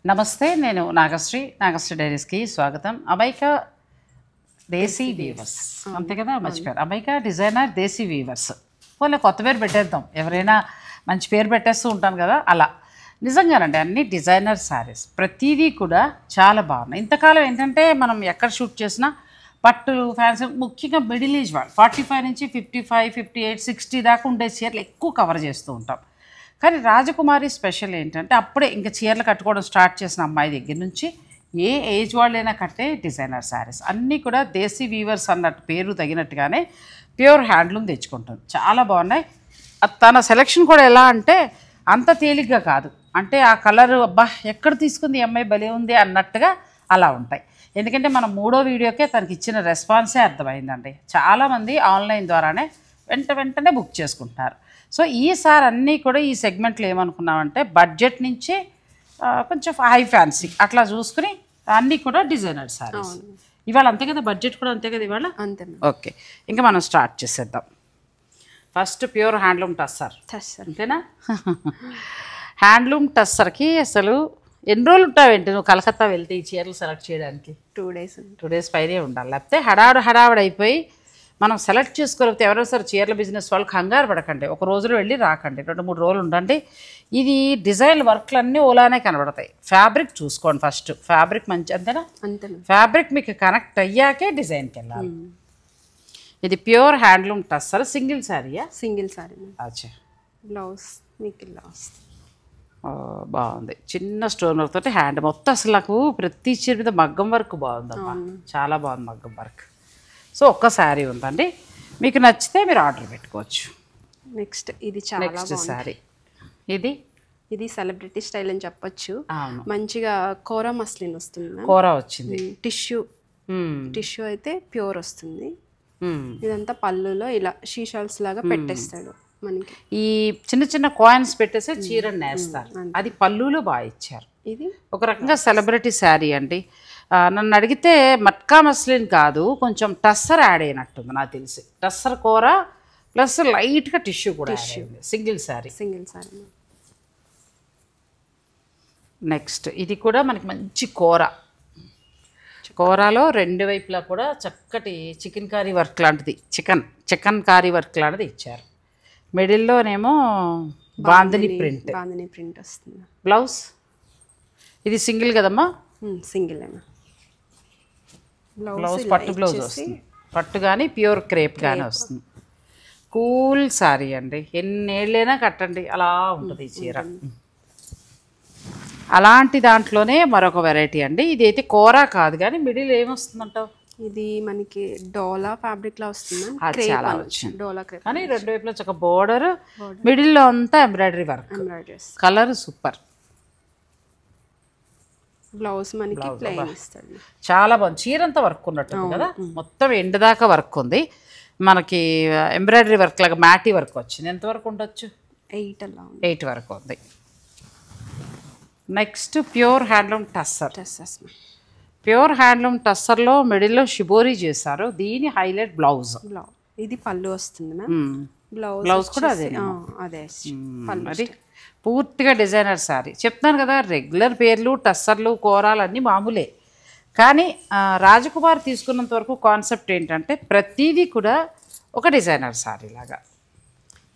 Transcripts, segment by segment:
నమస్తే, నేను నాగశ్రీ డైరీస్కి స్వాగతం. అమైక దేశీ వీవర్స్ అంతే కదా, మర్చిపోయారు. అమైక డిజైనర్ దేశీ వీవర్స్. పోలే కొత్త పేరు పెట్టేద్దాం, ఎవరైనా మంచి పేరు పెట్టేస్తూ ఉంటాను కదా అలా. నిజంగానండి అన్ని డిజైనర్ శారీస్ ప్రతిదీ కూడా చాలా బాగున్నాయి. ఇంతకాలం ఏంటంటే మనం ఎక్కడ షూట్ చేసినా పట్టులు ఫ్యాన్సీ, ముఖ్యంగా మిడిల్ ఏజ్ వాళ్ళు 45 నుంచి 55, 58, 60 దాకా ఉండే చీరలు ఎక్కువ కవర్ చేస్తూ ఉంటాం. కానీ రాజకుమారి స్పెషల్ ఏంటంటే అప్పుడే ఇంకా చీరలు కట్టుకోవడం స్టార్ట్ చేసిన అమ్మాయి దగ్గర నుంచి ఏ ఏజ్ వాళ్ళైనా కట్టే డిజైనర్ శారీస్ అన్నీ కూడా దేశీ వీవర్స్ అన్నట్టు పేరు తగినట్టుగానే ప్యూర్ హ్యాండ్లూమ్ తెచ్చుకుంటాం. చాలా బాగున్నాయి. తన సెలెక్షన్ కూడా ఎలా అంటే అంత తేలిగ్గా కాదు, అంటే ఆ కలర్ అబ్బా ఎక్కడ తీసుకుంది ఈ అమ్మాయి భలే ఉంది అన్నట్టుగా అలా ఉంటాయి. ఎందుకంటే మనం 3వ వీడియోకే తనకి ఇచ్చిన రెస్పాన్సే అర్థమైందండి. చాలామంది ఆన్లైన్ ద్వారానే వెంటనే బుక్ చేసుకుంటున్నారు. సో ఈసారి అన్నీ కూడా ఈ సెగ్మెంట్లో ఏమనుకున్నామంటే బడ్జెట్ నుంచి కొంచెం హై ఫ్యాన్సీ అట్లా చూసుకుని అన్నీ కూడా డిజైనర్ సారీస్. ఇవాళ అంతే కదా, బడ్జెట్ కూడా అంతే కదా ఇవాళ. అంతే. ఓకే, ఇంకా మనం స్టార్ట్ చేసేద్దాం. ఫస్ట్ ప్యూర్ హ్యాండ్లూమ్ టస్సర్ అంతేనా? హ్యాండ్లూమ్ టస్సర్కి అసలు ఎన్ని రోజులు ఉంటావేంటి నువ్వు కలకత్తా వెళ్తే ఈ చీరలు సెలెక్ట్ చేయడానికి? 2 డేస్ పైనే ఉండాలి. లేకపోతే హడావిడి అయిపోయి మనం సెలెక్ట్ చేసుకోలేకపోతే ఎవరైనా సరే చీరల బిజినెస్ వాళ్ళు కంగారు పడకండి, ఒక రోజులో వెళ్ళి రాకండి, 2-3 రోజులు ఉండండి. ఇది డిజైన్ వర్క్లు అన్నీ ఓలానే కనబడతాయి. ఫ్యాబ్రిక్ చూసుకోండి ఫస్ట్, ఫ్యాబ్రిక్ మంచి అంతేనా? అంతే. ఫ్యాబ్రిక్ మీకు కనెక్ట్ అయ్యాకే డిజైన్కి వెళ్ళాలి. ఇది ప్యూర్ హ్యాండ్లూమ్ టస్సర్. సింగిల్ శారీయా? సింగిల్ శారీ. అచ్చా. బ్లౌజ్ మీకు బ్లౌజ్ బాగుంది, చిన్న స్టోన్ వర్క్ తోటి హ్యాండ్ మొత్తం. అసలు నాకు ప్రతి చీర మీద మగ్గం వర్క్ బాగుందమ్మా, చాలా బాగుంది మగ్గం వర్క్. సో ఒక్క శారీ ఉందండి, మీకు నచ్చితే మీరు ఆర్డర్ పెట్టుకోవచ్చు. నెక్స్ట్ ఇది చాలా నెక్స్ట్ శారీ. ఇది సెలబ్రిటీ స్టైల్ అని చెప్పొచ్చు. మంచిగా కోరా మస్లిన్ వస్తుంది, కోరా వచ్చింది. టిష్యూ అయితే ప్యూర్ వస్తుంది. ఇదంతా పళ్ళులో ఇలా షీషాల్స్ లాగా పెట్టేస్తాడు మనకి. ఈ చిన్న కాయిన్స్ పెట్టేసి చీరని నేస్తారు, అది పళ్ళులో బాగా ఇచ్చారు. ఇది ఒక రకంగా సెలబ్రిటీ శారీ అండి. నన్ను అడిగితే మట్కా మస్లిన్ కాదు, కొంచెం టస్సర్ యాడ్ అయినట్టుంది నాకు తెలిసి. టస్సర్ కూర ప్లస్ లైట్గా టిష్యూ కూడా. సింగిల్ శారీ. నెక్స్ట్ ఇది కూడా మనకి మంచి కూరలో 2 వైపులా కూడా చక్కటి చికెన్ కారీ వర్క్ లాంటిది, చికెన్ కారీ వర్క్ లాంటిది ఇచ్చారు. మిడిల్లోనేమో బాందిని ప్రింట్ వస్తుంది. బ్లౌజ్ ఇది సింగిల్ కదమ్మా? సింగిల్ అమ్మా. బ్లౌజ్ పట్టు బ్లౌజ్ వస్తుంది, పట్టు కానీ ప్యూర్ క్రేప్ కానీ వస్తుంది. కూల్ శారీ అండి, ఎన్నేళ్ళైనా కట్టండి అలా ఉంటుంది ఈ చీర. అలాంటి దాంట్లోనే మరొక వెరైటీ అండి. ఇది అయితే కూర కాదు కానీ మిడిల్ ఏమొస్తుందంటావు? ఇది మనకి డోలా ఫ్యాబ్రిక్ లా వస్తుంది, చాలా వచ్చింది డోలా క్రేప్ కానీ 2 వైపులో ఒక బోర్డర్, మిడిల్లో అంతా embroidery work, colour super. Blouse మనకి ప్లెయిన్ ఇస్తాడు, చాలా బాగుంది. చీర అంతా వర్క్ ఉన్నట్టు కదా, మొత్తం ఎండ్ దాకా వర్క్ ఉంది. మనకి ఎంబ్రాయిడరీ వర్క్ లాగా మ్యాటీ వర్క్ వచ్చింది. ఎంత వరకు ఉండొచ్చు? 8 వరకు ఉంది. Next pure handloom tussar. Pure handloom టస్సర్లో మిడిల్లో షిబోరీ చేశారు. దీని హైలైట్ బ్లౌజ్. ఇది పళ్ళు వస్తుంది, బ్లౌజ్ కూడా అదే. అది పూర్తిగా డిజైనర్ శారీ. చెప్తాను కదా, రెగ్యులర్ పేర్లు టస్సర్లు కూరాలు అన్నీ మామూలే. కానీ రాజకుమార్ తీసుకున్నంత వరకు కాన్సెప్ట్ ఏంటంటే ప్రతిదీ కూడా ఒక డిజైనర్ శారీ లాగా.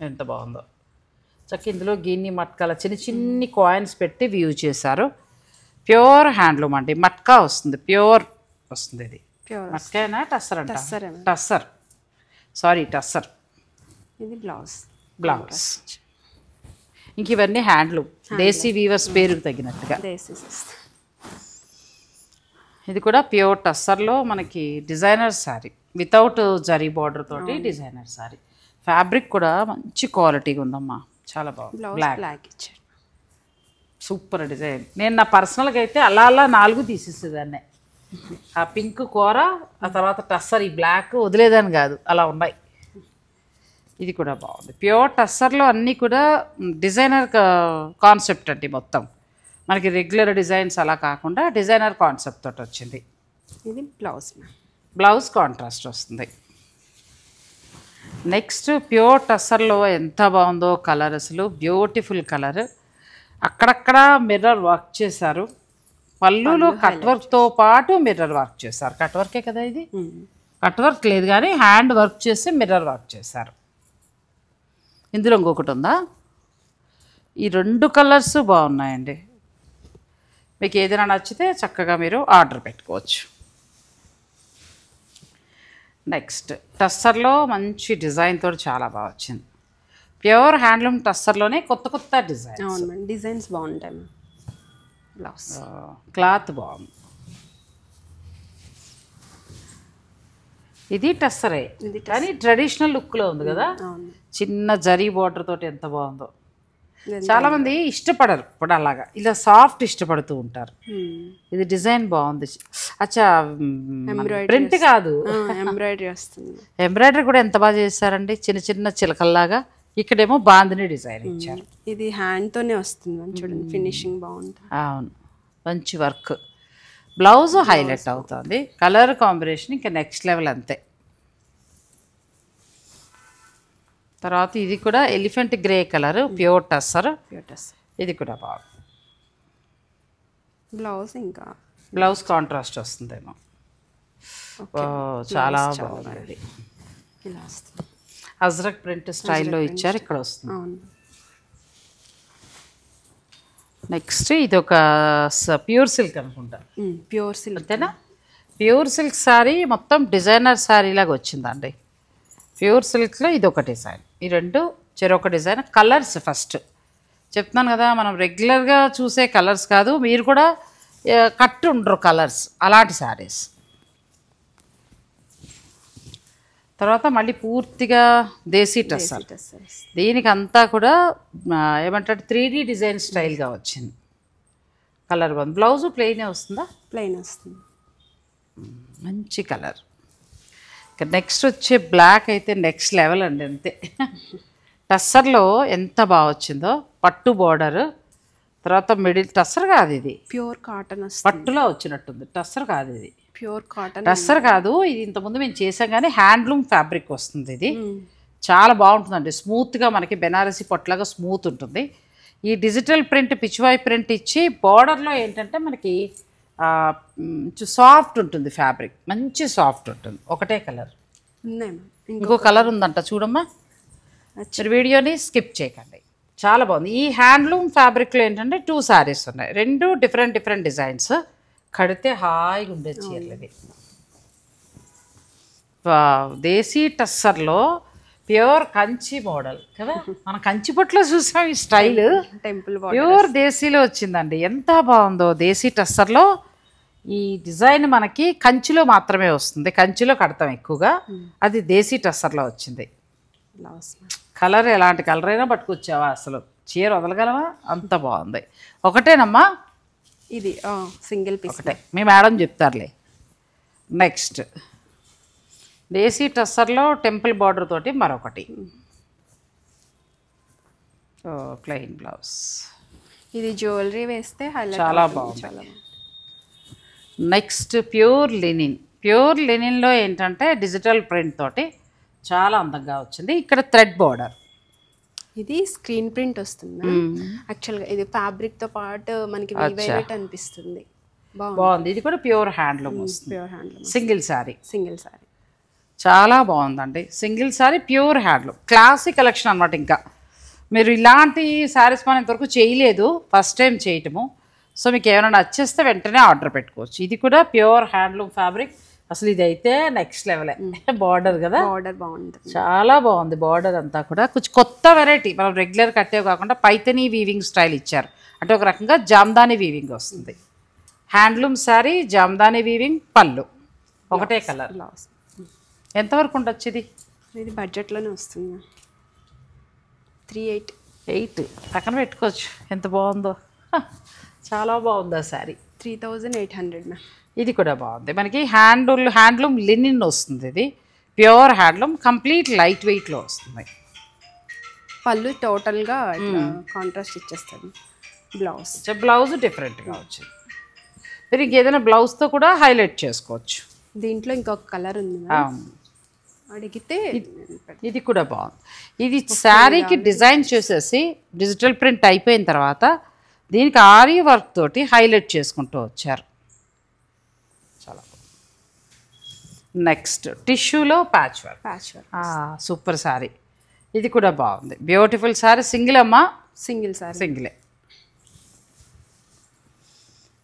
ఎంత బాగుందో చక్క. ఇందులో గిన్ని మట్కాల చిన్ని కాయిన్స్ పెట్టి వ్యూ చేశారు. ప్యూర్ హ్యాండ్లూమ్ అండి, మట్కా వస్తుంది, ప్యూర్ వస్తుంది. ఇది మట్కానా టస్సర్ అంట? టస్సర్, సారీ టస్సర్. ఇది బ్లౌజ్. ఇంక ఇవన్నీ హ్యాండ్లూమ్ దేశీ వీవర్స్ పేరుకు తగినట్టుగా. ఇది కూడా ప్యూర్ టస్సర్లో మనకి designer sari, without zari border తోటి డిజైనర్ శారీ. ఫ్యాబ్రిక్ కూడా మంచి క్వాలిటీగా ఉందమ్మా, చాలా బాగుంది. బ్లాక్ ఇచ్చారు, సూపర్ డిజైన్. నేను నా పర్సనల్గా అయితే అలా 4 తీసేసేదాన్ని. ఆ పింక్ కూర, ఆ తర్వాత టస్సర్, ఈ బ్లాక్ వదిలేదాన్ని కాదు, అలా ఉన్నాయి. ఇది కూడా బాగుంది. ప్యూర్ టస్సర్లో అన్నీ కూడా డిజైనర్ కాన్సెప్ట్ అండి. మొత్తం మనకి రెగ్యులర్ డిజైన్స్ అలా కాకుండా డిజైనర్ కాన్సెప్ట్ తోటి వచ్చింది. ఇది బ్లౌజ్ కాంట్రాస్ట్ వస్తుంది. నెక్స్ట్ ప్యూర్ టస్సర్లో ఎంత బాగుందో కలర్, అసలు బ్యూటిఫుల్ కలర్. అక్కడక్కడ మిర్రర్ వర్క్ చేశారు. పళ్ళులో కట్ వర్క్తో పాటు మిర్రర్ వర్క్ చేశారు. కట్ వర్కే కదా ఇది, కట్ వర్క్ లేదు కానీ హ్యాండ్ వర్క్ చేసి మిర్రర్ వర్క్ చేశారు. ఇందులో ఇంకొకటి ఉందా? ఈ 2 కలర్స్ బాగున్నాయండి. మీకు ఏదైనా నచ్చితే చక్కగా మీరు ఆర్డర్ పెట్టుకోవచ్చు. నెక్స్ట్ టస్సర్లో మంచి డిజైన్ తోటి చాలా బాగా వచ్చింది. ప్యూర్ హ్యాండ్లూమ్ టస్సర్లోనే కొత్త డిజైన్. అవును మేడం, డిజైన్స్ బాగుంటాయి. బ్లౌజ్ క్లాత్ బాగుంది. ఇది టస్సరే కానీ ట్రెడిషనల్ లుక్లో ఉంది కదా. చిన్న జరీ బార్డర్ తోటి ఎంత బాగుందో. చాలా మంది ఇష్టపడరు ఇప్పుడు అలాగా, ఇలా సాఫ్ట్ ఇష్టపడుతూ ఉంటారు. ఇది డిజైన్ బాగుంది. అచ్చా ప్రింట్ కాదు, ఎంబ్రాయిడరీ వస్తుంది. ఎంబ్రాయిడరీ కూడా ఎంత బాగా చేశారండి, చిన్న చిన్న చిలకల్లాగా. ఇక్కడేమో బాందిని డిజైన్ ఇచ్చారు. ఇది హ్యాండ్ తోనే వస్తుంది చూడండి, ఫినిషింగ్ బాగుంటుంది. అవును, మంచి వర్క్. బ్లౌజ్ హైలైట్ అవుతుంది. కలర్ కాంబినేషన్ ఇంకా నెక్స్ట్ లెవెల్ అంతే. తర్వాత ఇది కూడా elephant grey colour, pure tussar. ఇది కూడా బాగుంది. బ్లౌజ్ ఇంకా బ్లౌజ్ కాంట్రాస్ట్ వస్తుందేమో. చాలా బాగుంది. ఇలా వస్తుంది. అజ్రక్ ప్రింట్ స్టైల్లో ఇచ్చారు, ఇక్కడ వస్తుంది. నెక్స్ట్ ఇది ఒక ప్యూర్ సిల్క్ అనుకుంటా. ప్యూర్ సిల్క్ అంతేనా? ప్యూర్ సిల్క్ శారీ మొత్తం డిజైనర్ శారీ లాగా వచ్చిందండి. ప్యూర్ సిల్క్లో ఇది ఒక డిజైన్, ఈ 2 చెరొక డిజైన్. కలర్స్ ఫస్ట్ చెప్తున్నాను కదా, మనం రెగ్యులర్గా చూసే కలర్స్ కాదు, మీరు కూడా కట్టు ఉండరు కలర్స్, అలాంటి శారీస్. తర్వాత మళ్ళీ పూర్తిగా దేశీ టస్సర్. దీనికి అంతా కూడా ఏమంటారు 3D డిజైన్ స్టైల్గా వచ్చింది. కలర్ బాగుంది. బ్లౌజ్ ప్లెయినే వస్తుందా? ప్లెయిన్ వస్తుంది. మంచి కలర్. ఇక నెక్స్ట్ వచ్చే బ్లాక్ అయితే నెక్స్ట్ లెవెల్ అండి, అంతే. టస్సర్లో ఎంత బాగా వచ్చిందో. పట్టు బార్డర్, తర్వాత మిడిల్ టస్సర్ కాదు ఇది, ప్యూర్ కాటన్ పట్టులో వచ్చినట్టుంది. టస్సర్ కాదు ఇది, ప్యూర్ కాటన్. టస్సర్ కాదు ఇది, ఇంతకుముందు మేము చేసాం కానీ హ్యాండ్లూమ్ ఫ్యాబ్రిక్ వస్తుంది. ఇది చాలా బాగుంటుందండి, స్మూత్గా మనకి బెనారసి పట్టులాగా స్మూత్ ఉంటుంది. ఈ డిజిటల్ ప్రింట్ పిచ్వాయ్ ప్రింట్ ఇచ్చి బార్డర్లో ఏంటంటే మనకి సాఫ్ట్ ఉంటుంది ఫ్యాబ్రిక్, మంచి సాఫ్ట్ ఉంటుంది. ఒకటే కలర్, ఇంకో కలర్ ఉందంట చూడమ్మా. మీరు వీడియోని స్కిప్ చేయకండి, చాలా బాగుంది. ఈ హ్యాండ్లూమ్ ఫ్యాబ్రిక్లో ఏంటంటే 2 శారీస్ ఉన్నాయి, 2 డిఫరెంట్ డిజైన్స్. కడితే హాయిగా ఉండే చీరలు ఇవి. దేశీ టస్సర్లో ప్యూర్ కంచి మోడల్ కదా, మన కంచి పట్టులో చూసాం ఈ స్టైల్. టెంపుల్ ప్యూర్ దేశీలో వచ్చిందండి, ఎంత బాగుందో. దేశీ టస్సర్లో ఈ డిజైన్ మనకి కంచిలో మాత్రమే వస్తుంది, కంచిలో కడతాం ఎక్కువగా. అది దేశీ టస్సర్లో వచ్చింది. కలర్ ఎలాంటి కలర్ అయినా పట్టుకొచ్చావా, అసలు చీర వదలగలవా, అంత బాగుంది. ఒకటేనమ్మా ఇది, సింగిల్ పీస్ ఒకటే, మీ మేడం చెప్తారులే. నెక్స్ట్ దేశీ టస్సర్లో టెంపుల్ బార్డర్ తోటి మరొకటి ప్లెయిన్ బ్లౌజ్. ఇది జ్యువెలరీ వేస్తే చాలా బాగుంది. Next pure linen. ప్యూర్ లినిన్లో ఏంటంటే డిజిటల్ ప్రింట్ తోటి చాలా అందంగా వచ్చింది. ఇక్కడ థ్రెడ్ బార్డర్, ఇది స్క్రీన్ ప్రింట్ వస్తుంది. యాక్చువల్గా ఇది ఫ్యాబ్రిక్తో పాటు మనకి వీవైట్ అనిపిస్తుంది. బాగుంది. ఇది కూడా ప్యూర్ హ్యాండ్లూమ్ వస్తుంది. ప్యూర్ హ్యాండ్లూమ్ సింగిల్ శారీ చాలా బాగుందండి. Single sari pure handloom classic collection అనమాట. ఇంకా మీరు ఇలాంటి శారీస్ మనం ఇంతవరకు చేయలేదు, ఫస్ట్ టైం చేయటము. సో మీకు ఏమైనా నచ్చేస్తే వెంటనే ఆర్డర్ పెట్టుకోవచ్చు. ఇది కూడా ప్యూర్ హ్యాండ్లూమ్ ఫ్యాబ్రిక్. అసలు ఇది అయితే నెక్స్ట్ లెవెల్. బార్డర్ కదా, బార్డర్ బాగుంది, చాలా బాగుంది. బార్డర్ అంతా కూడా కొంచెం కొత్త వెరైటీ, మనం రెగ్యులర్ కట్టేవి కాకుండా పైతనీ వీవింగ్ స్టైల్ ఇచ్చారు. అంటే ఒక రకంగా జామ్దాని వీవింగ్ వస్తుంది. హ్యాండ్లూమ్ శారీ, జామ్దాని వీవింగ్, పళ్ళు ఒకటే కలర్. ఎంతవరకు ఉండొచ్చు ఇది? ఇది బడ్జెట్లోనే వస్తుంది, 388 పక్కన పెట్టుకోవచ్చు. ఎంత బాగుందో, చాలా బాగుంది ఆ శారీ. 3800 మ్యామ్. ఇది కూడా బాగుంది. మనకి హ్యాండ్లూమ్ లినిన్ వస్తుంది. ఇది ప్యూర్ హ్యాండ్లూమ్, కంప్లీట్ లైట్ వెయిట్లో వస్తుంది. పళ్ళు టోటల్గా కాంట్రాస్ట్ ఇచ్చేస్తుంది. బ్లౌజ్ డిఫరెంట్గా వచ్చింది. మీరు ఇంకేదైనా బ్లౌజ్తో కూడా హైలైట్ చేసుకోవచ్చు. దీంట్లో ఇంకొక కలర్ ఉంది అడిగితే. ఇది కూడా బాగుంది. ఇది శారీకి డిజైన్ చేసేసి డిజిటల్ ప్రింట్ అయిపోయిన తర్వాత దీనికి ఆరీ వర్క్ తోటి హైలైట్ చేసుకుంటూ వచ్చారు. చాలా నెక్స్ట్ టిష్యూలో ప్యాచ్ వర్క్. సూపర్ శారీ. ఇది కూడా బాగుంది, బ్యూటిఫుల్ శారీ. సింగిల్ అమ్మా? సింగిల్ శారీ, సింగిలే.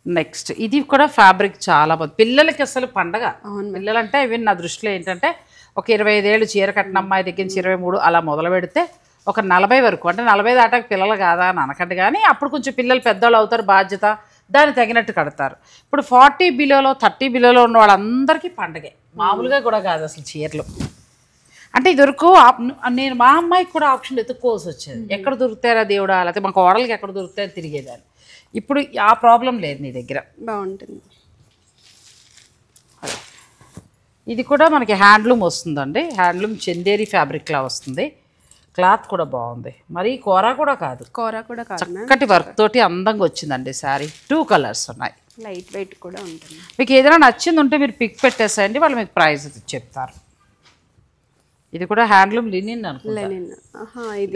నెక్స్ట్ ఇది కూడా ఫ్యాబ్రిక్ చాలా బాగుంది. పిల్లలకి అసలు పండగ. పిల్లలంటే ఇవి నా దృష్టిలో ఏంటంటే ఒక 25 ఏళ్ళు చీర కట్టిన అమ్మాయి దగ్గర నుంచి 23 అలా మొదలు పెడితే ఒక 40 వరకు, అంటే 40 దాటాక పిల్లలు కాదా అని అనకండి, కానీ అప్పుడు కొంచెం పిల్లలు పెద్దవాళ్ళు అవుతారు, బాధ్యత దాన్ని తగినట్టు కడతారు. ఇప్పుడు 40 బిలోలో 30 బిలోలో ఉన్న వాళ్ళందరికీ పండగే, మామూలుగా కూడా కాదు అసలు చీరలు. అంటే ఇది వరకు నేను మా అమ్మాయికి కూడా ఆప్షన్ ఎత్తుక్కోవాల్సి వచ్చేది, ఎక్కడ దొరుకుతారా దేవుడా, లేకపోతే మా కోడలకి ఎక్కడ దొరుకుతాయని తిరిగేదాన్ని. ఇప్పుడు ఆ ప్రాబ్లం లేదు నీ దగ్గర. బాగుంటుంది. ఇది కూడా మనకి హ్యాండ్లూమ్ వస్తుందండి, హ్యాండ్లూమ్ చందేరి ఫ్యాబ్రిక్లా వస్తుంది. క్లాత్ కూడా బాగుంది, మరి కోరా కూడా కాదు, చక్కటి వర్క్ తోటి అందంగా వచ్చిందండి శారీ. 2 కలర్స్ ఉన్నాయి, లైట్ వెయిట్ కూడా ఉంటుంది. మీకు ఏదైనా నచ్చింది ఉంటే మీరు పిక్ పెట్టేసేయండి, వాళ్ళు మీకు ప్రైస్ చెప్తారు. ఇది కూడా హ్యాండ్లూమ్ లినిన్ అనుకుంటా.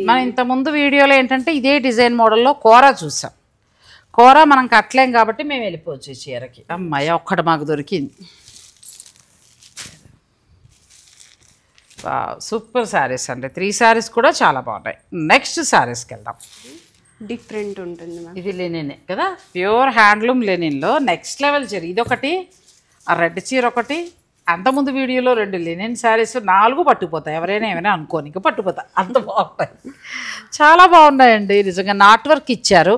మనం ఇంతకుముందు వీడియోలో ఏంటంటే ఇదే డిజైన్ మోడల్లో కోరా చూసాం. కోరా మనం కట్టలేం కాబట్టి మేము వెళ్ళిపోవచ్చు ఈ చీరకి. అమ్మాయి ఒక్కటి మాకు దొరికింది. సూపర్ శారీస్ అండి, 3 శారీస్ కూడా చాలా బాగున్నాయి. నెక్స్ట్ శారీస్కి వెళ్దాం. డిఫరెంట్ ఉంటుంది, ఇది లెనిన్ కదా, ప్యూర్ హ్యాండ్లూమ్ లెనిన్లో నెక్స్ట్ లెవెల్ చీర. ఇదొకటి, ఆ రెడ్ చీర ఒకటి, అంతకుముందు వీడియోలో 2 లెనిన్ శారీస్, 4 పట్టుకుపోతాయి. ఎవరైనా ఏమైనా అనుకోనికి పట్టుకుపోతాయి, అంత బాగుంటాయి. చాలా బాగున్నాయండి నిజంగా. నాట్ వర్క్ ఇచ్చారు,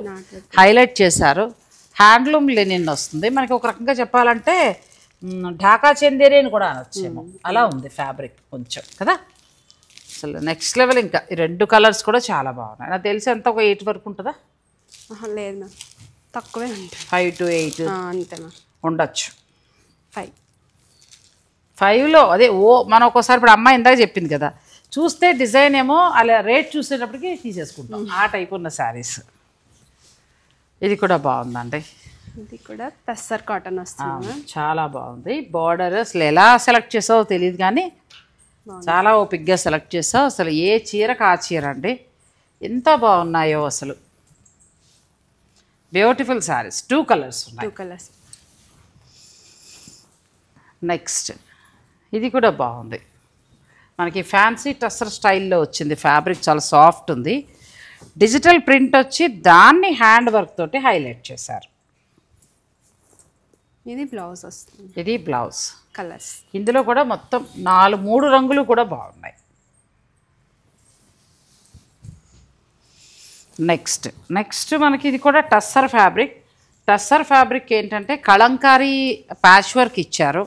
హైలైట్ చేశారు. హ్యాండ్లూమ్ లెనిన్ వస్తుంది మనకి. ఒక రకంగా చెప్పాలంటే ఢాకా చందేరి అని కూడా అనొచ్చేమో, అలా ఉంది ఫ్యాబ్రిక్ కొంచెం కదా. అసలు నెక్స్ట్ లెవెల్. ఇంకా ఈ 2 కలర్స్ కూడా చాలా బాగున్నాయి. నాకు తెలిసి ఎంత ఒక 8 వరకు ఉంటుందా? లేదు మ్యామ్, తక్కువే ఉంటుంది. 5 to 8 అంతేనా ఉండొచ్చు. 5లో అదే మనం ఒక్కోసారి ఇప్పుడు అమ్మాయి ఇందాక చెప్పింది కదా, చూస్తే డిజైన్ ఏమో అలా రేట్ చూసేటప్పటికి తీసేసుకుంటాం, ఆ టైప్ ఉన్న శారీస్. ఇది కూడా బాగుందండి, ఇది కూడా టస్సర్ కాటన్ వస్తుంది, చాలా బాగుంది. బార్డర్ అసలు ఎలా సెలెక్ట్ చేసావో తెలియదు కానీ చాలా ఓపిక్గా సెలెక్ట్ చేసావు. అసలు ఏ చీరకు ఆ చీర అండి, ఎంత బాగున్నాయో అసలు. బ్యూటిఫుల్ శారీస్. 2 కలర్స్ ఉన్నాయి. 2 కలర్స్. నెక్స్ట్ ఇది కూడా బాగుంది మనకి, ఫ్యాన్సీ టస్సర్ స్టైల్లో వచ్చింది. ఫ్యాబ్రిక్ చాలా సాఫ్ట్ ఉంది. డిజిటల్ ప్రింట్ వచ్చి దాన్ని హ్యాండ్ వర్క్ తోటి హైలైట్ చేశారు. ఇది బ్లౌజ్ వస్తుంది. ఇది బ్లౌజ్. కలర్స్ ఇందులో కూడా మొత్తం 3 రంగులు కూడా బాగున్నాయి. నెక్స్ట్ మనకి ఇది కూడా టస్సర్ ఫ్యాబ్రిక్. టస్సర్ ఫ్యాబ్రిక్ ఏంటంటే కలంకారీ ప్యాచ్ వర్క్ ఇచ్చారు,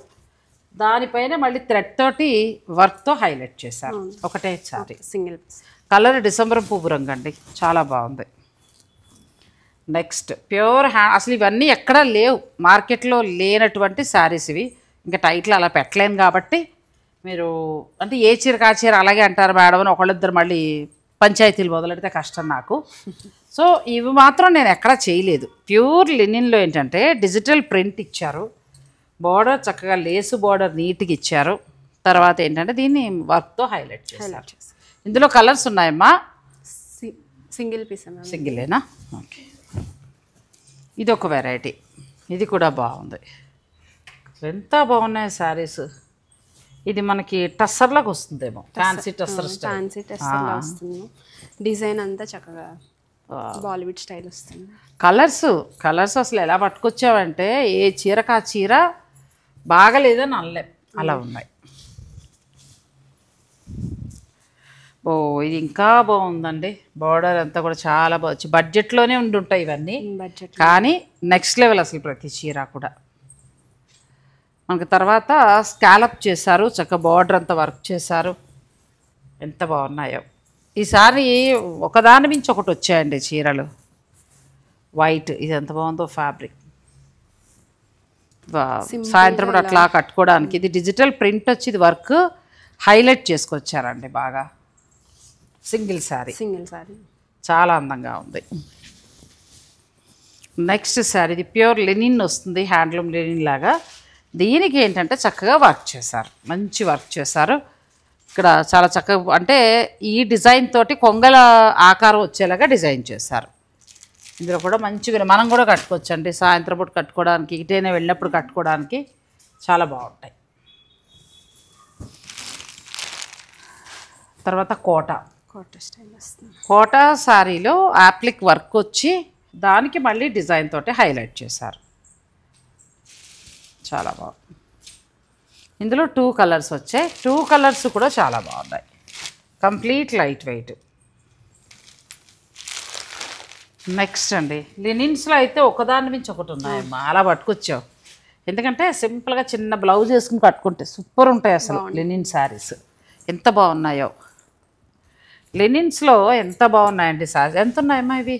దానిపైన మళ్ళీ థ్రెడ్ తోటి వర్క్తో హైలైట్ చేశారు. ఒకటే సారీ, సింగిల్ కలర్ డిసెంబర్ పువ్వు రంగు అండి, చాలా బాగుంది. నెక్స్ట్ ప్యూర్ అసలు ఇవన్నీ ఎక్కడా లేవు, మార్కెట్లో లేనటువంటి శారీస్ ఇవి. ఇంకా టైటిల్ అలా పెట్టలేను కాబట్టి మీరు అంటే ఏ చీర కా చీర అలాగే అంటారు మేడం అని ఒకళ్ళిద్దరు మళ్ళీ పంచాయతీలు మొదలెడితే కష్టం నాకు. సో ఇవి మాత్రం నేను ఎక్కడా చేయలేదు. ప్యూర్ లినిన్లో ఏంటంటే డిజిటల్ ప్రింట్ ఇచ్చారు, బార్డర్ చక్కగా లేసు బార్డర్ నీట్గా ఇచ్చారు. తర్వాత ఏంటంటే దీన్ని వర్క్తో హైలైట్ చేశారు. ఇందులో కలర్స్ ఉన్నాయమ్మా? Single piece. సింగిలేనా? ఓకే. ఇది ఒక వెరైటీ, ఇది కూడా బాగుంది. ఎంత బాగున్నాయి శారీస్. ఇది మనకి టస్సర్లాగా వస్తుందేమో, ఫ్యాన్సీ టస్సర్ వస్తుంది. డిజైన్ అంతా చక్కగా బాలీవుడ్ స్టైల్ వస్తుంది. కలర్స్ అసలు ఎలా పట్టుకొచ్చావంటే ఏ చీరకు ఆ చీర బాగలేదని అనలే, అలా ఉన్నాయి. ఇది ఇంకా బాగుందండి. బార్డర్ అంతా కూడా చాలా బాగుంది. బడ్జెట్లోనే ఉండుంటాయి ఇవన్నీ, కానీ నెక్స్ట్ లెవెల్ అసలు ప్రతి చీర కూడా. మనకి తర్వాత స్కాలప్ చేశారు, చక్కగా బార్డర్ అంతా వర్క్ చేశారు. ఎంత బాగున్నాయో. ఈసారి ఒకదాని మించి ఒకటి వచ్చాయండి చీరలు. వైట్, ఇది ఎంత బాగుందో ఫ్యాబ్రిక్. సాయంత్రం కూడా అట్లా కట్టుకోవడానికి. ఇది డిజిటల్ ప్రింట్ వచ్చి ఇది వర్క్ హైలైట్ చేసుకొచ్చారండి బాగా. సింగిల్ శారీ చాలా అందంగా ఉంది. నెక్స్ట్ శారీ ఇది ప్యూర్ లెనిన్ వస్తుంది, హ్యాండ్లూమ్ లెనిన్ లాగా. దీనికి ఏంటంటే చక్కగా వర్క్ చేశారు, మంచి వర్క్ చేశారు. ఇక్కడ చాలా చక్కగా అంటే ఈ డిజైన్ తోటి కొంగల ఆకారం వచ్చేలాగా డిజైన్ చేశారు. ఇందులో కూడా మంచిగా మనం కూడా కట్టుకోవచ్చు అండి, సాయంత్రం పూట కట్టుకోవడానికి, ఇటైనా వెళ్ళినప్పుడు కట్టుకోవడానికి చాలా బాగుంటాయి. తర్వాత కోట స్టైల్ వస్తుంది. కోట శారీలో యాప్లిక్ వర్క్ వచ్చి దానికి మళ్ళీ డిజైన్ తోటి హైలైట్ చేశారు. చాలా బాగుంది. ఇందులో 2 కలర్స్ వచ్చాయి. 2 కలర్స్ కూడా చాలా బాగున్నాయి. Complete light weight. నెక్స్ట్ అండి లినిన్స్లో అయితే ఒకదాని మించి ఒకటి ఉన్నాయమ్మా, అలా పట్టుకొచ్చావు. ఎందుకంటే సింపుల్గా చిన్న బ్లౌజ్ వేసుకుని కట్టుకుంటే సూపర్ ఉంటాయి అసలు లినిన్ శారీస్. ఎంత బాగున్నాయో లెనిన్స్లో, ఎంత బాగున్నాయండి శారీస్. ఎంత ఉన్నాయమ్మా ఇవి?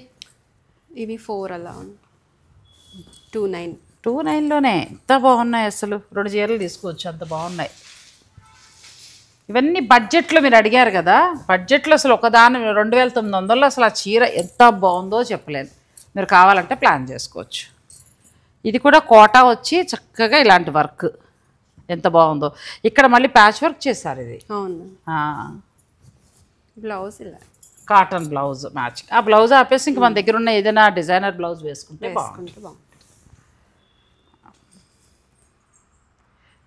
ఇవి 4 అలా 29. 29లోనే ఎంత బాగున్నాయి అసలు. 2 చీరలు తీసుకోవచ్చు, అంత బాగున్నాయి. ఇవన్నీ బడ్జెట్లో మీరు అడిగారు కదా, బడ్జెట్లో అసలు ఒకదాని 2900 అసలు ఆ చీర ఎంత బాగుందో చెప్పలేను. మీరు కావాలంటే ప్లాన్ చేసుకోవచ్చు. ఇది కూడా కోటా వచ్చి చక్కగా ఇలాంటి వర్క్ ఎంత బాగుందో. ఇక్కడ మళ్ళీ ప్యాచ్ వర్క్ చేశారు ఇది. అవును, బ్లౌజ్ ఇలా కాటన్ బ్లౌజ్ మ్యాచింగ్. ఆ బ్లౌజ్ ఆపేసి ఇంక మన దగ్గర ఉన్న ఏదైనా డిజైనర్ బ్లౌజ్ వేసుకుంటే బాగుంటుంది.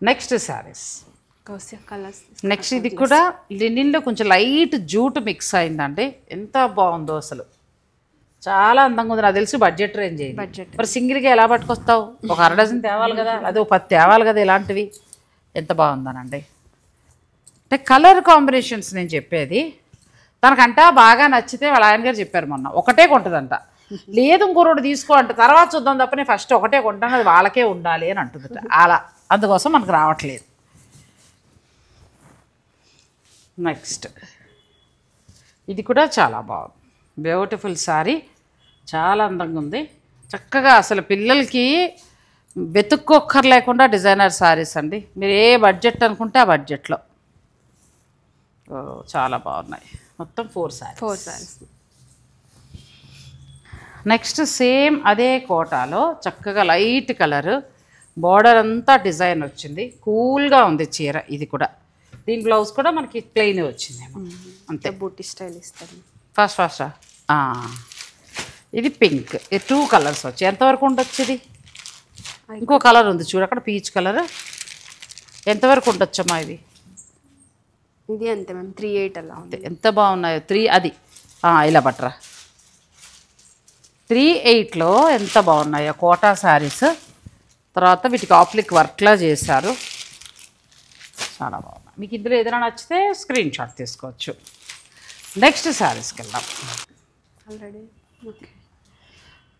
నెక్స్ట్ శారీస్, నెక్స్ట్ ఇది కూడా లినిన్లో కొంచెం లైట్ జూట్ మిక్స్ అయిందండి. ఎంత బాగుందో అసలు, చాలా అందంగా ఉంది. నాకు తెలిసి బడ్జెట్ రేంజ్ అయ్యింది. మరి సింగిల్గా ఎలా పట్టుకొస్తావు? ఒక 1/2 డజన్ తేవాలి కదా, అదే 10 తేవాలి కదా ఇలాంటివి. ఎంత బాగుందనండి. అంటే కలర్ కాంబినేషన్స్ నేను చెప్పేది. తనకంట బాగా నచ్చితే వాళ్ళ ఆయన గారు చెప్పారు మొన్న, ఒకటే కొంటుందంట. లేదు ఇంకో 2 తీసుకో అంటే తర్వాత చూద్దాం తప్ప నేను ఫస్ట్ ఒకటే కొంటాను, అది వాళ్ళకే ఉండాలి అని అంటుందట. అలా అందుకోసం మనకు రావట్లేదు. నెక్స్ట్ ఇది కూడా చాలా బాగుంది, బ్యూటిఫుల్ శారీ, చాలా అందంగా ఉంది. చక్కగా అసలు పిల్లలకి వెతుక్కోక్కర్ లేకుండా డిజైనర్ శారీస్ అండి. మీరు ఏ బడ్జెట్ అనుకుంటే ఆ బడ్జెట్లో చాలా బాగున్నాయి. మొత్తం 4 శారీస్. నెక్స్ట్ సేమ్ అదే కోటాలో చక్కగా లైట్ కలరు, బార్డర్ అంతా డిజైన్ వచ్చింది, కూల్గా ఉంది చీర. ఇది కూడా దీని బ్లౌజ్ కూడా మనకి ప్లెయిన్ వచ్చిందేమో అంతే. బూటీ స్టైల్ ఇస్తారు. ఫస్ట్ ఇది పింక్. 2 కలర్స్ వచ్చాయి. ఎంతవరకు ఉండొచ్చు ఇది? ఇంకో కలర్ ఉంది చూడు అక్కడ, పీచ్ కలర్. ఎంతవరకు ఉండొచ్చమ్మా ఇది? ఇది అంతే మ్యామ్, 38 అలా ఉంది. ఎంత బాగున్నాయో. 3 అది ఇలా పట్టరా. 38లో ఎంత బాగున్నాయో కోటా శారీస్. తర్వాత వీటికి ఆప్లిక్ వర్క్లా చేశారు, చాలా బాగున్నాయి. మీకు ఇందులో ఏదైనా నచ్చితే స్క్రీన్ షాట్ తీసుకోవచ్చు. నెక్స్ట్ శారీస్కి వెళ్దాం. ఆల్రెడీ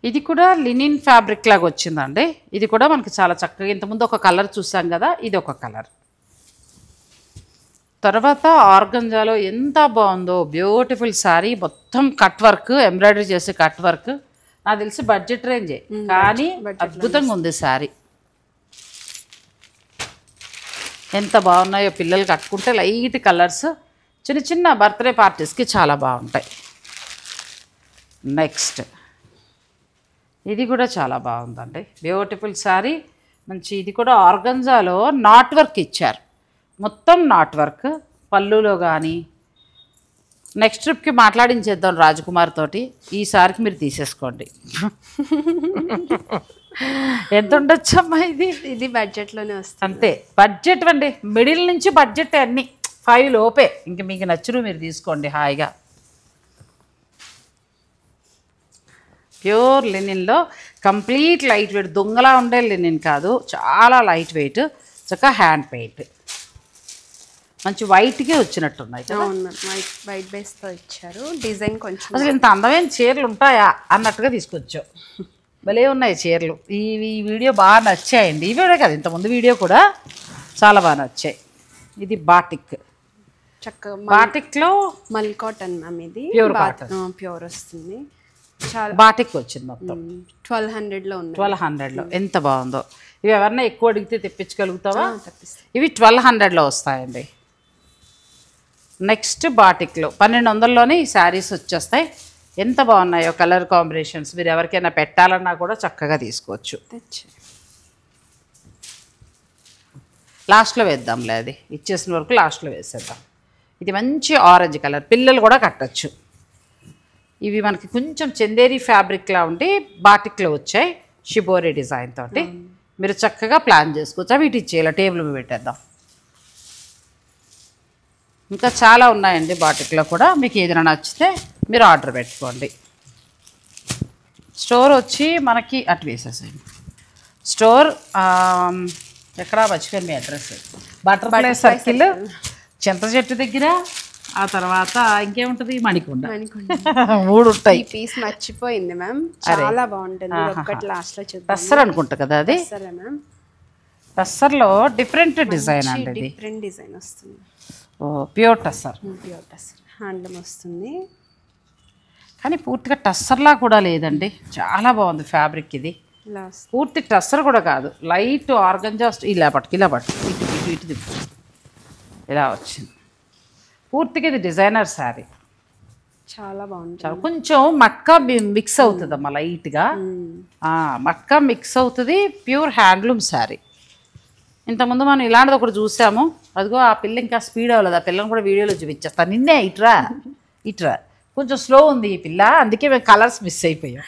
ఇది కూడా లినిన్ ఫ్యాబ్రిక్ లాగా వచ్చిందండి. ఇది కూడా మనకి చాలా చక్కగా, ఇంతకుముందు ఒక కలర్ చూసాం కదా, ఇది ఒక కలర్. తర్వాత ఆర్గంజాలో ఎంత బాగుందో, బ్యూటిఫుల్ శారీ, మొత్తం కట్ వర్క్, ఎంబ్రాయిడరీ చేసే కట్ వర్క్. నాకు తెలిసి బడ్జెట్ రేంజే కానీ అద్భుతంగా ఉంది శారీ. ఎంత బాగున్నాయో, పిల్లలు కట్టుకుంటే లైట్ కలర్స్, చిన్న చిన్న బర్త్డే పార్టీస్కి చాలా బాగుంటాయి. నెక్స్ట్ ఇది కూడా చాలా బాగుందండి, బ్యూటిఫుల్ శారీ, మంచి. ఇది కూడా ఆర్గంజాలో నాట్ వర్క్ ఇచ్చారు, మొత్తం నాట్ వర్క్ పళ్ళులో కానీ. నెక్స్ట్ ట్రిప్కి మాట్లాడించేద్దాం రాజకుమార్ తోటి, ఈసారికి మీరు తీసేసుకోండి. ఎంత ఉండొచ్చమ్మా ఇది? ఇది బడ్జెట్లోనే వస్తుంది అంతే. బడ్జెట్ అండి, మిడిల్ నుంచి బడ్జెట్ అన్నీ 5 లోపే. ఇంక మీకు నచ్చును మీరు తీసుకోండి హాయిగా. ప్యూర్ లినిన్లో కంప్లీట్ లైట్ వెయిట్, దొంగలా ఉండే లినిన్ కాదు, చాలా లైట్ వెయిట్, చక్కగా హ్యాండ్ పెయింట్, మంచి వైట్గా వచ్చినట్టున్నాయి కదా. వైట్ బేస్తో ఇచ్చారు, డిజైన్ కొంచెం. అసలు ఇంత అందమైన చీరలు ఉంటాయా అన్నట్టుగా తీసుకొచ్చావు. భలే ఉన్నాయి చీరలు. ఈ వీడియో బాగా నచ్చాయండి. ఈ వీడియో కదా, ఇంతకుముందు వీడియో కూడా చాలా బాగా నచ్చాయి. ఇది బాటిక్, చక్కగా బాటిక్లో మల్ కాటన్ మ్యామ్. ఇది ప్యూర్ కాటన్, ప్యూర్ వస్తుంది. చాలా బాటిక్ వచ్చింది మొత్తం. 1200లో ఉంది. 1200లో ఎంత బాగుందో. ఇవి ఎవరన్నా ఎక్కువ అడిగితే తెప్పించగలుగుతావా? ఇవి 1200లో వస్తాయండి. నెక్స్ట్ బాటిక్లో 1200లోనే ఈ శారీస్ వచ్చేస్తాయి. ఎంత బాగున్నాయో కలర్ కాంబినేషన్స్. మీరు ఎవరికైనా పెట్టాలన్నా కూడా చక్కగా తీసుకోవచ్చు. లాస్ట్లో వేద్దాంలే, అది ఇచ్చేసిన వరకు లాస్ట్లో వేసేద్దాం. ఇది మంచి ఆరెంజ్ కలర్, పిల్లలు కూడా కట్టచ్చు. ఇవి మనకి కొంచెం చందేరి ఫ్యాబ్రిక్లా ఉండి బాటిక్లో వచ్చాయి షిబోరి డిజైన్ తోటి. మీరు చక్కగా ప్లాన్ చేసుకోవచ్చు. వీటి ఇచ్చేయాలి, టేబుల్ మీద పెట్టేద్దాం. ఇంకా చాలా ఉన్నాయండి బాటిక్లో కూడా. మీకు ఏదైనా నచ్చితే మీరు ఆర్డర్ పెట్టుకోండి. స్టోర్ వచ్చి మనకి అటు వేసేసేయండి. స్టోర్ ఎక్కడ మర్చిపోయింది మీ అడ్రస్. బటర్ఫ్లై సర్కిల్, చింత చెట్టు దగ్గర, ఆ తర్వాత ఇంకేముంటుంది మణికొండ. 3 ఉంటాయి. ఈ పీస్ మర్చిపోయింది మ్యామ్, చాలా బాగుంటుంది. ఒక్కటి లాస్ట్ లో చూద్దాం. టస్సర్ అనుకుంటా కదా అది. సరే మ్యామ్, టస్సర్లో డిఫరెంట్ డిజైన్ అండి ఇది. డిఫరెంట్ డిజైన్ వస్తుంది. Oh pure tussar. Pure tussar handloom వస్తుంది, కానీ పూర్తిగా టస్సర్లా కూడా లేదండి. చాలా బాగుంది ఫ్యాబ్రిక్ ఇది. లాస్ట్ పూర్తి టస్సర్ కూడా కాదు, లైట్ ఆర్గంజా. ఇలా పట్టు ఇటు ఇటు ఇటు తిప్పు. ఇలా వచ్చింది. పూర్తిగా ఇది డిజైనర్ శారీ. చాలా బాగుంటుంది. చాలా కొంచెం మట్కా మిక్స్ అవుతుందమ్మా లైట్గా. మట్కా మిక్స్ అవుతుంది. Pure handloom sari. ఇంతకుముందు మనం ఇలాంటిది ఒకటి చూసాము. అదిగో ఆ పిల్ల ఇంకా స్పీడ్ అవ్వలేదు. ఆ పిల్లని కూడా వీడియోలో చూపించేస్తాను. నిన్నే ఇట్రా కొంచెం స్లో ఉంది ఈ పిల్ల, అందుకే మేము కలర్స్ మిస్ అయిపోయాం.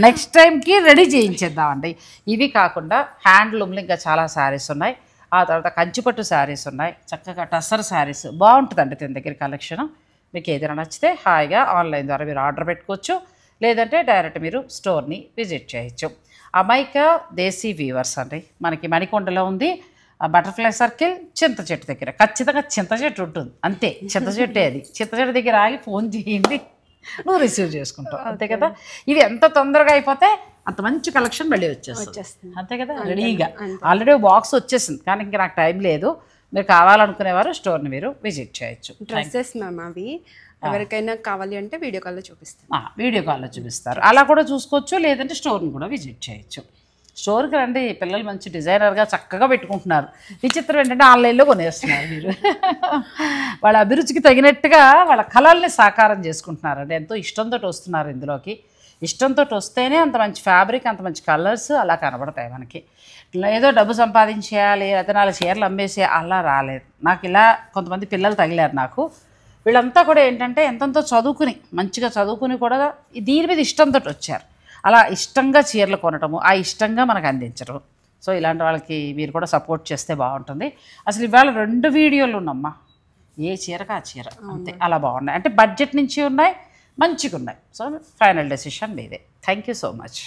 నెక్స్ట్ టైంకి రెడీ చేయించేద్దామండి. ఇవి కాకుండా హ్యాండ్లూమ్లో ఇంకా చాలా శారీస్ ఉన్నాయి. ఆ తర్వాత కంచిపట్టు శారీస్ ఉన్నాయి. చక్కగా టస్సర్ శారీస్ బాగుంటుందండి తన దగ్గర కలెక్షన్. మీకు ఏదైనా నచ్చితే హాయిగా ఆన్లైన్ ద్వారా మీరు ఆర్డర్ పెట్టుకోవచ్చు, లేదంటే డైరెక్ట్ మీరు స్టోర్ని విజిట్ చేయొచ్చు. అమైకా దేశీ వీవర్స్ అండి, మనకి మణికొండలో ఉంది. బటర్ఫ్లై సర్కిల్, చింత చెట్టు దగ్గర. ఖచ్చితంగా చింత చెట్టు ఉంటుంది, అంతే. చింత చెట్టే అది. చింత చెట్టు దగ్గర ఆగి ఫోన్ చేయండి, నువ్వు రిసీవ్ చేసుకుంటావు, అంతే కదా. ఇది ఎంత తొందరగా అయిపోతే అంత మంచి కలెక్షన్ మళ్ళీ వచ్చేస్తుంది, అంతే కదా. రెడీగా ఆల్రెడీ బాక్స్ వచ్చేసింది, కానీ ఇంకా నాకు టైం లేదు. మీరు కావాలనుకునేవారు స్టోర్ని మీరు విజిట్ చేయొచ్చు. డ్రెస్సెస్ మ్యామ్ అవి ఎవరికైనా కావాలి అంటే వీడియో కాల్లో చూపిస్తాను. వీడియో కాల్లో చూపిస్తారు, అలా కూడా చూసుకోవచ్చు. లేదంటే స్టోర్ని కూడా విజిట్ చేయొచ్చు. స్టోర్కి రండి, పిల్లలు మంచి డిజైనర్గా చక్కగా పెట్టుకుంటున్నారు. విచిత్రం ఏంటంటే ఆన్లైన్లో కొనేస్తున్నారు మీరు. వాళ్ళ అభిరుచికి తగినట్టుగా వాళ్ళ కళల్ని సాకారం చేసుకుంటున్నారండి. ఎంతో ఇష్టంతో వస్తున్నారు ఇందులోకి. ఇష్టంతో వస్తేనే అంత మంచి ఫ్యాబ్రిక్, అంత మంచి కలర్స్ అలా కనబడతాయి మనకి. ఏదో డబ్బు సంపాదించేయాలి, అయితే 4 చీరలు అమ్మేసే అలా రాలేదు నాకు. ఇలా కొంతమంది పిల్లలు తగిలారు నాకు. వీళ్ళంతా కూడా ఏంటంటే ఎంతంతో చదువుకుని, మంచిగా చదువుకుని కూడా దీని మీద ఇష్టంతో వచ్చారు. అలా ఇష్టంగా చీరలు కొనటము, ఆ ఇష్టంగా మనకు అందించడం. సో ఇలాంటి వాళ్ళకి మీరు కూడా సపోర్ట్ చేస్తే బాగుంటుంది. అసలు ఇవాళ 2 వీడియోలు ఉన్నమ్మా, ఏ చీరకు ఆ చీర అంతే. అలా బాగున్నాయి అంటే బడ్జెట్ నుంచి ఉన్నాయి, మంచిగా ఉన్నాయి. సో ఫైనల్ డెసిషన్ మీదే. Thank you so much.